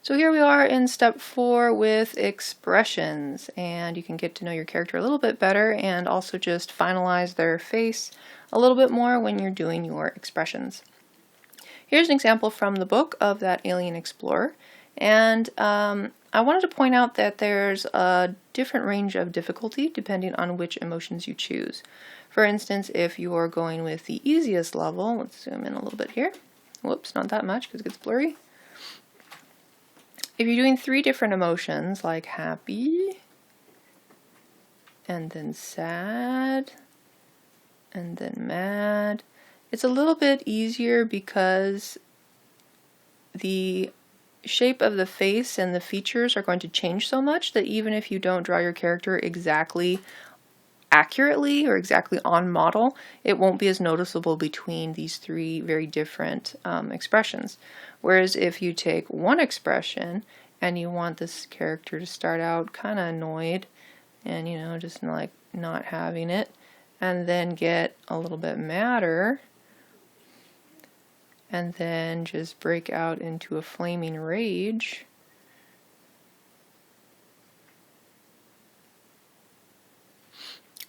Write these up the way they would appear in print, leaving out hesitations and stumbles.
So here we are in step 4 with expressions, and you can get to know your character a little bit better and also just finalize their face a little bit more when you're doing your expressions. Here's an example from the book of that alien explorer, and I wanted to point out that there's a different range of difficulty depending on which emotions you choose. For instance, if you are going with the easiest level, let's zoom in a little bit here. Whoops, not that much because it gets blurry. If you're doing 3 different emotions like happy, and then sad, and then mad, it's a little bit easier because the shape of the face and the features are going to change so much that even if you don't draw your character exactly accurately or exactly on model, it won't be as noticeable between these 3 very different expressions. Whereas if you take one expression and you want this character to start out kind of annoyed and, you know, just like not having it, and then get a little bit madder, and then just break out into a flaming rage,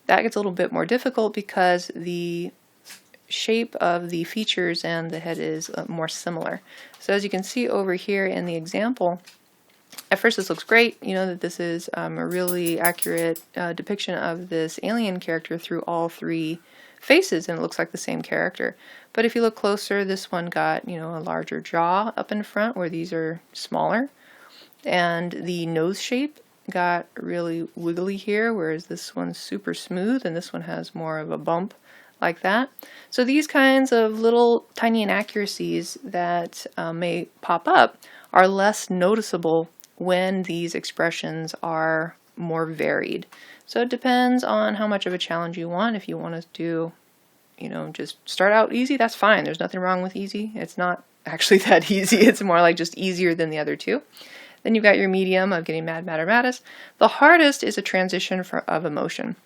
that gets a little bit more difficult because the shape of the features and the head is more similar. So as you can see over here in the example, at first this looks great, you know that this is a really accurate depiction of this alien character through all 3 faces, and it looks like the same character. But if you look closer, this one got, you know, a larger jaw up in front where these are smaller, and the nose shape got really wiggly here, whereas this one's super smooth and this one has more of a bump like that. So these kinds of little tiny inaccuracies that may pop up are less noticeable when these expressions are more varied. So it depends on how much of a challenge you want. If you want to do, you know, just start out easy, that's fine. There's nothing wrong with easy. It's not actually that easy. It's more like just easier than the other 2. Then you've got your medium of getting mad, mad, or maddest. The hardest is a transition of emotion.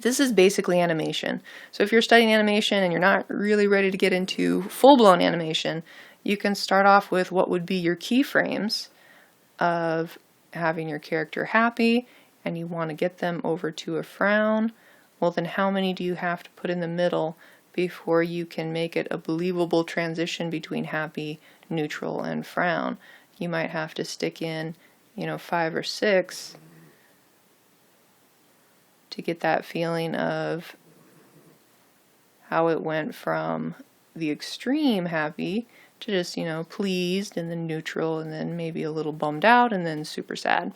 This is basically animation. So if you're studying animation and you're not really ready to get into full-blown animation, you can start off with what would be your keyframes of having your character happy, and you want to get them over to a frown. Well, then how many do you have to put in the middle before you can make it a believable transition between happy, neutral, and frown? You might have to stick in, you know, 5 or 6 to get that feeling of how it went from the extreme happy to just, you know, pleased, and then neutral, and then maybe a little bummed out, and then super sad.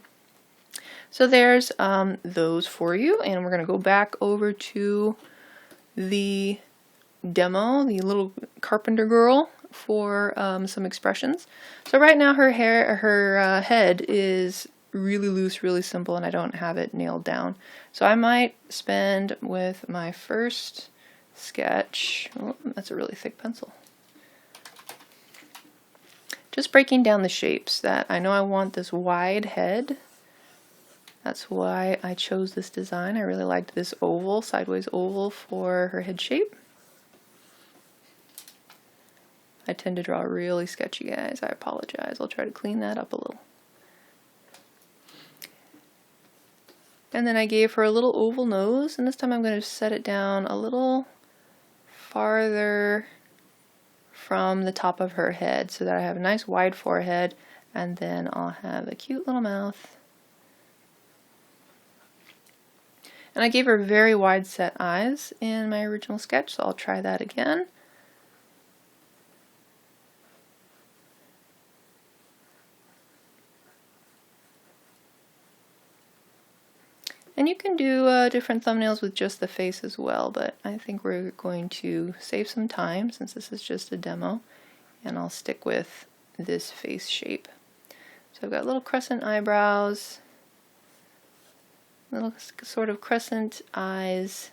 So there's those for you, and we're going to go back over to the demo, the little carpenter girl, for some expressions. So right now her head is really loose, really simple, and I don't have it nailed down. So I might spend with my first sketch, oh, that's a really thick pencil, just breaking down the shapes. That I know I want this wide head. That's why I chose this design. I really liked this oval, sideways oval for her head shape. I tend to draw really sketchy, guys. I apologize. I'll try to clean that up a little. And then I gave her a little oval nose, and this time I'm going to set it down a little farther from the top of her head so that I have a nice wide forehead, and then I'll have a cute little mouth. And I gave her very wide set eyes in my original sketch, so I'll try that again. And you can do different thumbnails with just the face as well, but I think we're going to save some time since this is just a demo, and I'll stick with this face shape. So I've got little crescent eyebrows, little sort of crescent eyes,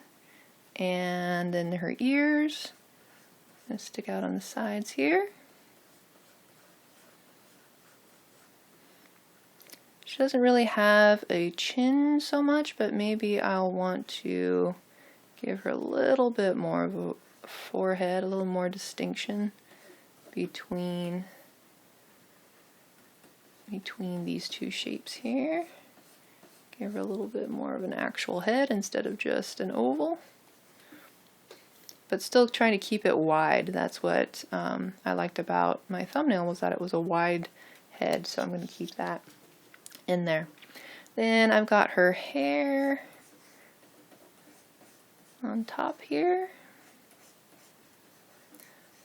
and then her ears going to stick out on the sides here. She doesn't really have a chin so much, but maybe I'll want to give her a little bit more of a forehead, a little more distinction between between these two shapes here. Give her a little bit more of an actual head instead of just an oval. But still trying to keep it wide. That's what I liked about my thumbnail, was that it was a wide head, so I'm going to keep that in there. Then I've got her hair on top here.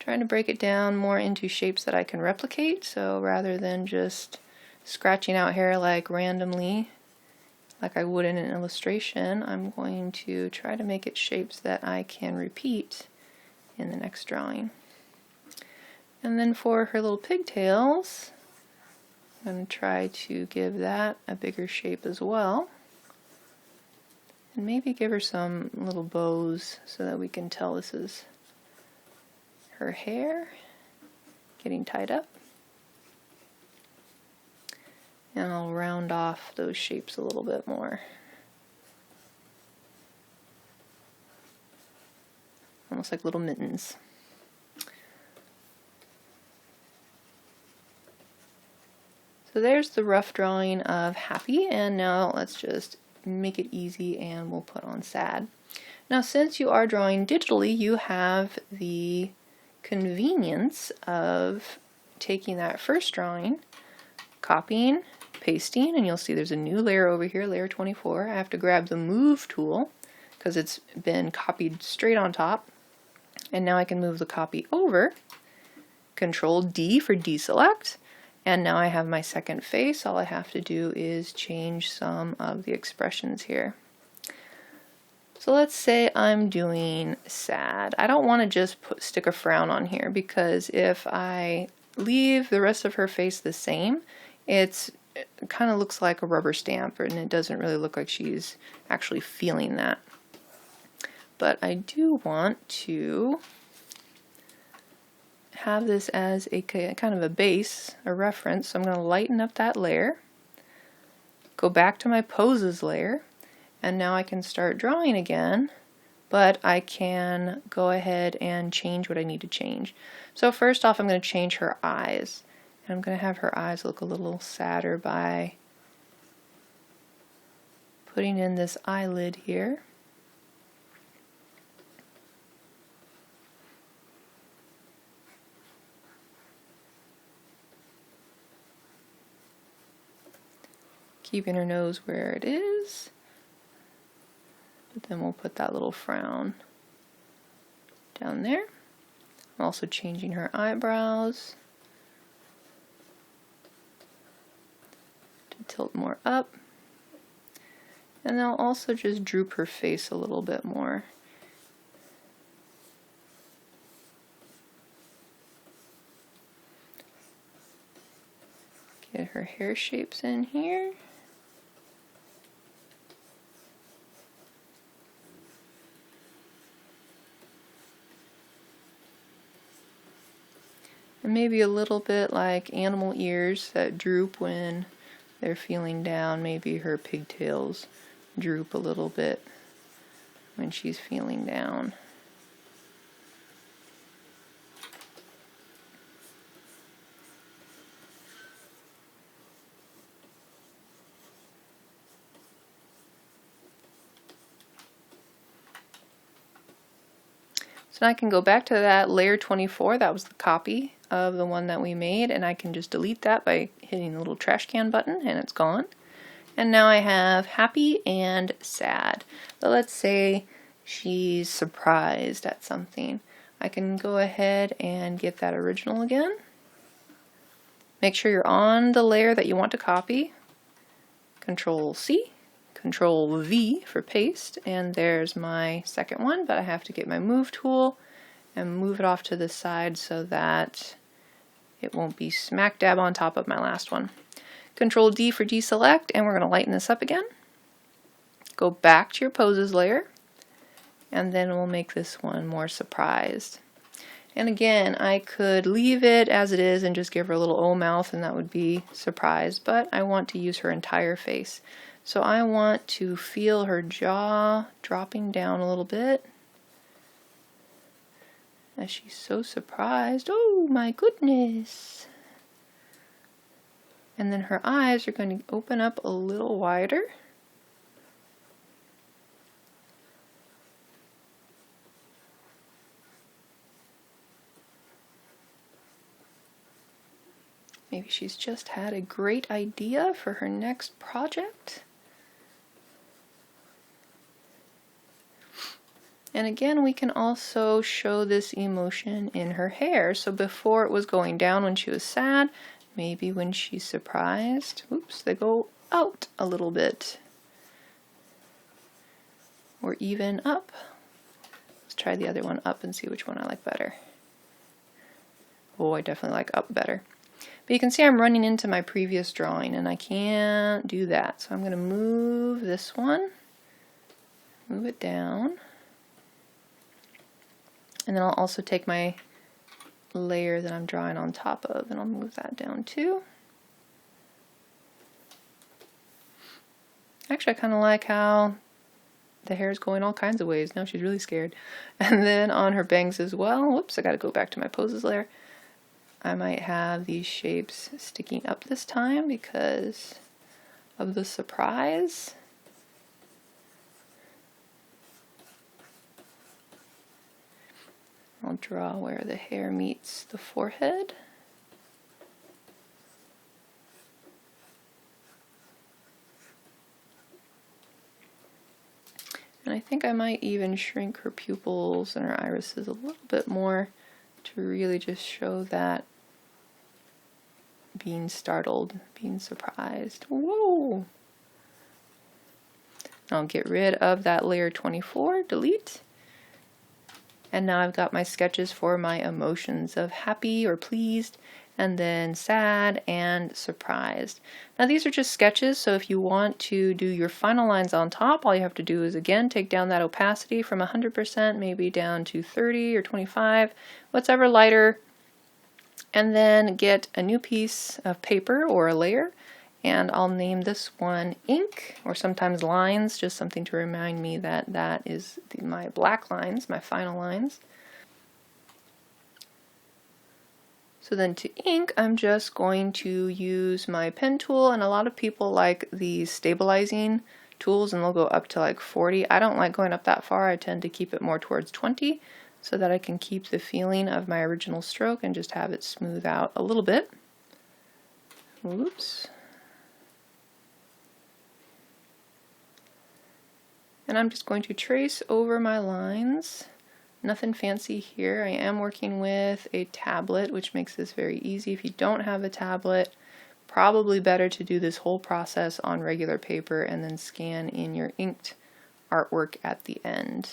Trying to break it down more into shapes that I can replicate, so rather than just scratching out hair like randomly, like I would in an illustration, I'm going to try to make it shapes that I can repeat in the next drawing. And then for her little pigtails, I'm going to try to give that a bigger shape as well. And maybe give her some little bows so that we can tell this is her hair getting tied up. And I'll round off those shapes a little bit more. Almost like little mittens. So there's the rough drawing of happy, and now let's just make it easy and we'll put on sad. Now since you are drawing digitally, you have the convenience of taking that first drawing, copying, pasting, and you'll see there's a new layer over here, layer 24. I have to grab the move tool because it's been copied straight on top, and now I can move the copy over. Control D for deselect, and now I have my second face. All I have to do is change some of the expressions here. So let's say I'm doing sad. I don't want to just stick a frown on here, because if I leave the rest of her face the same, it kind of looks like a rubber stamp, and it doesn't really look like she's actually feeling that. But I do want to have this as a kind of a base, a reference, so I'm going to lighten up that layer, go back to my poses layer, and now I can start drawing again, but I can go ahead and change what I need to change. So first off, I'm going to change her eyes. And I'm going to have her eyes look a little sadder by putting in this eyelid here. Keeping her nose where it is. But then we'll put that little frown down there. I'm also changing her eyebrows to tilt more up. And I'll also just droop her face a little bit more. Get her hair shapes in here. And maybe a little bit like animal ears that droop when they're feeling down. Maybe her pigtails droop a little bit when she's feeling down. So now I can go back to that layer 24, that was the copy of the one that we made, and I can just delete that by hitting the little trash can button, and it's gone. And now I have happy and sad. But let's say she's surprised at something. I can go ahead and get that original again. Make sure you're on the layer that you want to copy. Control C. Control V for paste, and there's my second one, but I have to get my move tool and move it off to the side so that it won't be smack dab on top of my last one. Control D for deselect, and we're going to lighten this up again. Go back to your poses layer, and then we'll make this one more surprised. And again, I could leave it as it is and just give her a little O mouth, and that would be surprised, but I want to use her entire face. So I want to feel her jaw dropping down a little bit as she's so surprised. Oh my goodness. And then her eyes are going to open up a little wider. Maybe she's just had a great idea for her next project. And again, we can also show this emotion in her hair. So before it was going down when she was sad, maybe when she's surprised, oops, they go out a little bit. Or even up. Let's try the other one up and see which one I like better. Oh, I definitely like up better. But you can see I'm running into my previous drawing and I can't do that. So I'm going to move this one, move it down. And then I'll also take my layer that I'm drawing on top of and I'll move that down too. Actually, I kind of like how the hair is going all kinds of ways. Now she's really scared. And then on her bangs as well, whoops, I got to go back to my poses layer. I might have these shapes sticking up this time because of the surprise. I'll draw where the hair meets the forehead. And I think I might even shrink her pupils and her irises a little bit more to really just show that being startled, being surprised. Whoa! I'll get rid of that layer 24, delete. And now I've got my sketches for my emotions of happy or pleased, and then sad and surprised. Now these are just sketches, so if you want to do your final lines on top, all you have to do is again take down that opacity from 100% maybe down to 30 or 25, whatever lighter, and then get a new piece of paper or a layer, and I'll name this one ink, or sometimes lines, just something to remind me that that is my black lines, my final lines. So then to ink, I'm just going to use my pen tool, and a lot of people like these stabilizing tools and they'll go up to like 40. I don't like going up that far. I tend to keep it more towards 20 so that I can keep the feeling of my original stroke and just have it smooth out a little bit. Oops. And I'm just going to trace over my lines. Nothing fancy here. I am working with a tablet, which makes this very easy. If you don't have a tablet, probably better to do this whole process on regular paper and then scan in your inked artwork at the end.